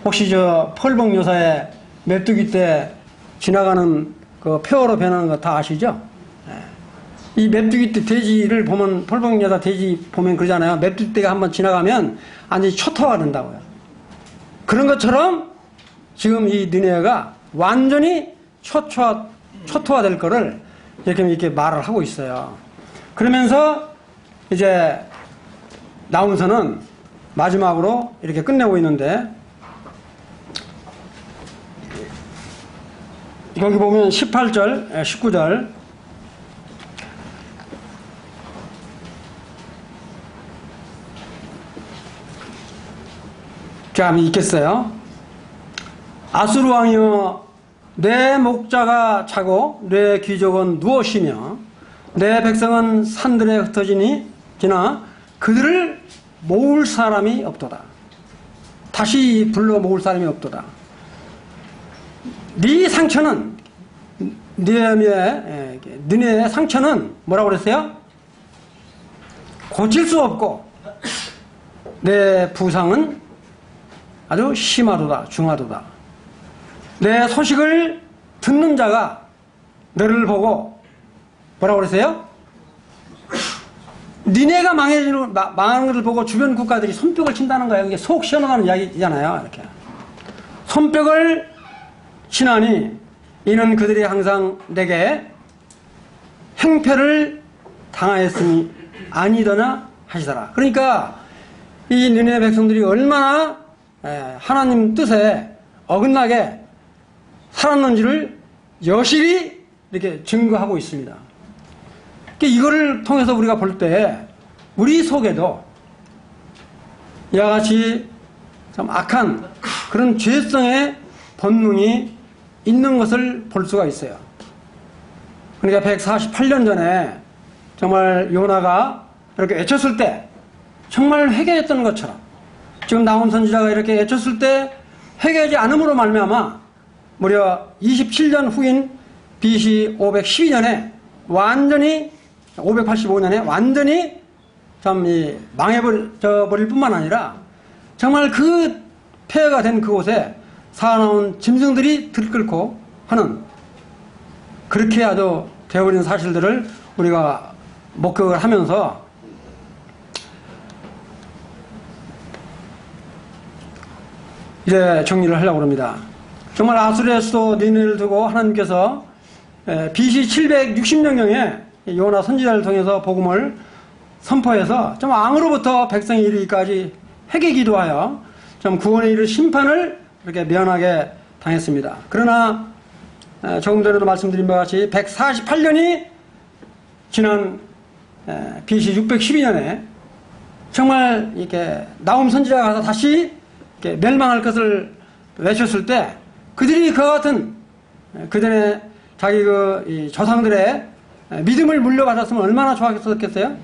혹시 펄봉 요사의 메뚜기 때 지나가는 그 폐허로 변하는 거 다 아시죠? 이 메뚜기 떼 돼지를 보면, 펄벙여자 돼지 보면 그러잖아요. 메뚜기 떼가 한번 지나가면 완전히 초토화가 된다고요. 그런 것처럼 지금 이 니느웨가 완전히 초토화 될 거를 이렇게 말을 하고 있어요. 그러면서 이제 나훔서는 마지막으로 이렇게 끝내고 있는데, 여기 보면 18절, 19절. 자, 한번 읽겠어요. 아수르 왕이여, 내 목자가 자고 내 귀족은 누워 쉬며 내 백성은 산들에 흩어지니 지나 그들을 모을 사람이 없도다. 다시 불러 모을 사람이 없도다. 네 상처는, 니느웨의 상처는 뭐라고 그랬어요? 고칠 수 없고 내 부상은 아주 심하도다, 중하도다. 내 소식을 듣는 자가 너를 보고 뭐라고 그랬어요? 니네가 망하는 것을 보고 주변 국가들이 손뼉을 친다는 거예요. 이게 속 시원하다는 이야기잖아요. 이렇게 손뼉을 치나니 이는 그들이 항상 내게 행패를 당하였으니 아니더나 하시더라. 그러니까 이 니느웨 백성들이 얼마나 하나님 뜻에 어긋나게 살았는지를 여실히 이렇게 증거하고 있습니다. 이거를 통해서 우리가 볼 때 우리 속에도 이와 같이 참 악한 그런 죄성의 본능이 있는 것을 볼 수가 있어요. 그러니까 148년 전에 정말 요나가 이렇게 외쳤을 때 정말 회개했던 것처럼 지금 나훔 선지자가 이렇게 외쳤을 때 회개하지 않음으로 말미암아 무려 27년 후인 BC 512년에 완전히 585년에 완전히 참 망해버릴 뿐만 아니라 정말 그 폐허가 된 그곳에 살아나온 짐승들이 들끓고 하는 그렇게 아주 되어버린 사실들을 우리가 목격을 하면서 이제 정리를 하려고 합니다. 정말 아수르의 수도 니느웨를 두고 하나님께서 BC 760년경에 요나 선지자를 통해서 복음을 선포해서 좀 왕으로부터 백성이 이르기까지 회개 기도하여 좀 구원에 이를 심판을 이렇게 면하게 당했습니다. 그러나 조금 전에도 말씀드린 바와 같이 148년이 지난 BC 612년에 정말 이렇게 나훔 선지자가 가서 다시 이렇게 멸망할 것을 외쳤을 때 그들이 그와 같은 그전에 자기 이 조상들의 믿음을 물려받았으면 얼마나 좋았겠어요?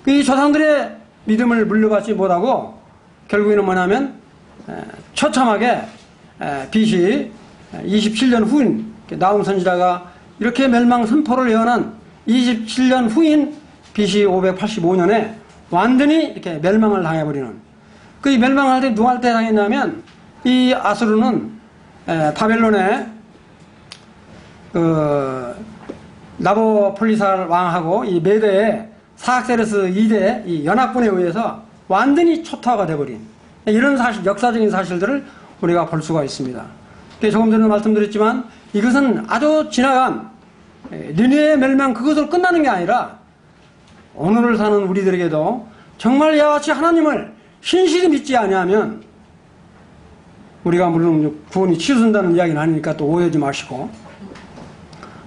이 조상들의 믿음을 물려받지 못하고 결국에는 뭐냐면 처참하게 BC 27년 후인 나훔 선지자가 이렇게 멸망 선포를 예언한 27년 후인 BC 585년에 완전히 이렇게 멸망을 당해버리는 그 멸망할 때 누구한테 당했냐면 이 아수르는 바벨론의 나보폴리살 왕하고 이 메대의 사악세르스 2대 이 연합군에 의해서 완전히 초토화가 되어버린 이런 사실, 역사적인 사실들을 우리가 볼 수가 있습니다. 조금 전에 말씀드렸지만 이것은 아주 지나간 니느웨의 멸망 그것으로 끝나는 게 아니라 오늘을 사는 우리들에게도 정말 이와 같이 하나님을 신실히 믿지 아니하면 우리가 물론 구원이 치솟는다는 이야기는 아니니까 또 오해하지 마시고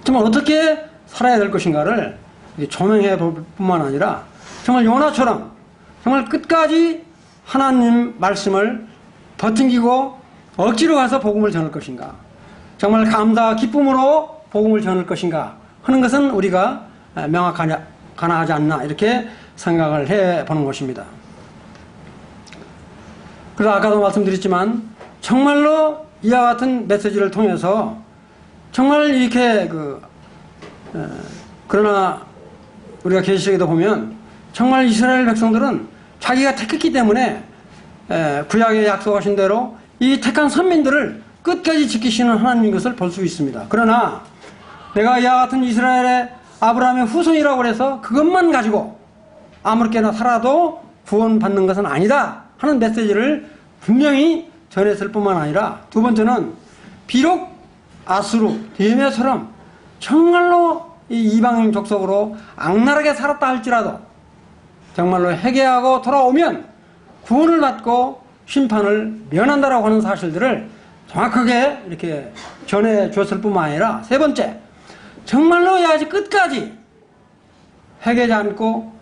정말 어떻게 살아야 될 것인가를 조명해 볼 뿐만 아니라 정말 요나처럼 정말 끝까지 하나님 말씀을 버팅기고 억지로 가서 복음을 전할 것인가 정말 감사와 기쁨으로 복음을 전할 것인가 하는 것은 우리가 명확하지 않나 이렇게 생각을 해보는 것입니다. 그래서 아까도 말씀드렸지만 정말로 이와 같은 메시지를 통해서 정말 이렇게 그러나 우리가 계시록에도 보면 정말 이스라엘 백성들은 자기가 택했기 때문에 구약에 약속하신 대로 이 택한 선민들을 끝까지 지키시는 하나님인 것을 볼 수 있습니다. 그러나 내가 이와 같은 이스라엘의 아브라함의 후손이라고 해서 그것만 가지고 아무렇게나 살아도 구원받는 것은 아니다 하는 메시지를 분명히 전했을 뿐만 아니라, 두 번째는 비록 아수르, 디메처럼 정말로 이 이방인 족속으로 악랄하게 살았다 할지라도 정말로 회개하고 돌아오면 구원을 받고 심판을 면한다라고 하는 사실들을 정확하게 이렇게 전해 줬을 뿐만 아니라, 세 번째, 정말로 아직 끝까지 회개하지 않고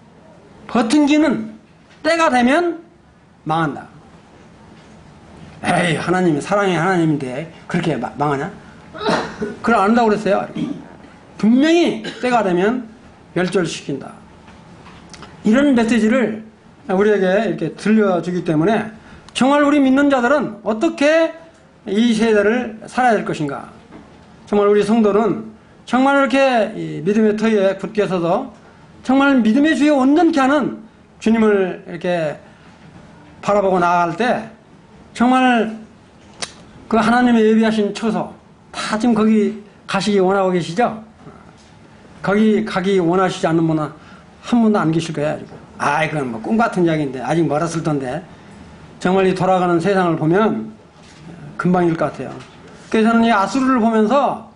버팅기는 때가 되면 망한다. 에이, 하나님이 사랑의 하나님인데 그렇게 망하냐? 그걸 안 한다고 그랬어요. 분명히 때가 되면 멸절시킨다. 이런 메시지를 우리에게 이렇게 들려주기 때문에 정말 우리 믿는 자들은 어떻게 이 세대를 살아야 될 것인가. 정말 우리 성도는 정말 이렇게 이 믿음의 터에 굳게 서서 정말 믿음의 주에 온전케 하는 주님을 이렇게 바라보고 나아갈 때 정말 그 하나님의 예비하신 처소, 다 지금 거기 가시기 원하고 계시죠? 거기 가기 원하시지 않는 분은 한 분도 안 계실 거야. 아이, 그건 뭐 꿈 같은 이야기인데 아직 멀었을 텐데, 정말 이 돌아가는 세상을 보면 금방일 것 같아요. 그래서 저는 이 아수르를 보면서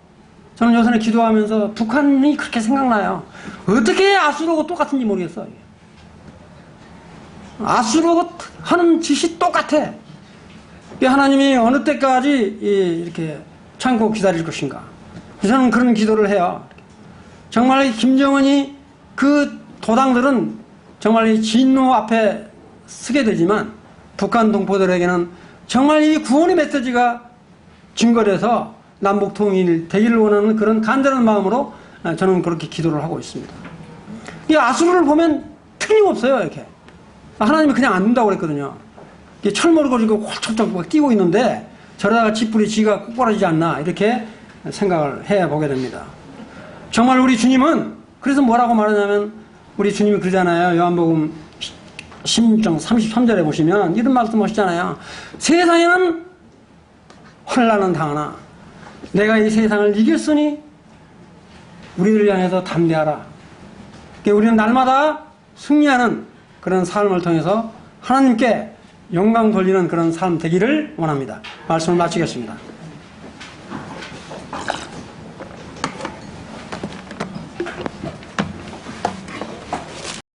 저는 요새는 기도하면서 북한이 그렇게 생각나요. 어떻게 아수르하고 똑같은지 모르겠어. 아수르하고 하는 짓이 똑같아. 하나님이 어느 때까지 이렇게 참고 기다릴 것인가. 저는 그런 기도를 해요. 정말 김정은이 그 도당들은 정말 이 진노 앞에 서게 되지만 북한 동포들에게는 정말 이 구원의 메시지가 증거돼서 남북 통일 되기를 원하는 그런 간절한 마음으로 저는 그렇게 기도를 하고 있습니다. 이 아수르를 보면 틀림없어요. 이렇게 하나님이 그냥 안 둔다고 그랬거든요. 철머리고 홀쭉쭉 뛰고 있는데 저러다가 쥐뿔이 쥐가 꼭 부러지지 않나, 이렇게 생각을 해보게 됩니다. 정말 우리 주님은 그래서 뭐라고 말하냐면, 우리 주님이 그러잖아요. 요한복음 16장 33절에 보시면 이런 말씀 하시잖아요. 세상에는 환난은 당하나 내가 이 세상을 이겼으니 우리를 향해서 담대하라. 우리는 날마다 승리하는 그런 삶을 통해서 하나님께 영광 돌리는 그런 삶 되기를 원합니다. 말씀을 마치겠습니다.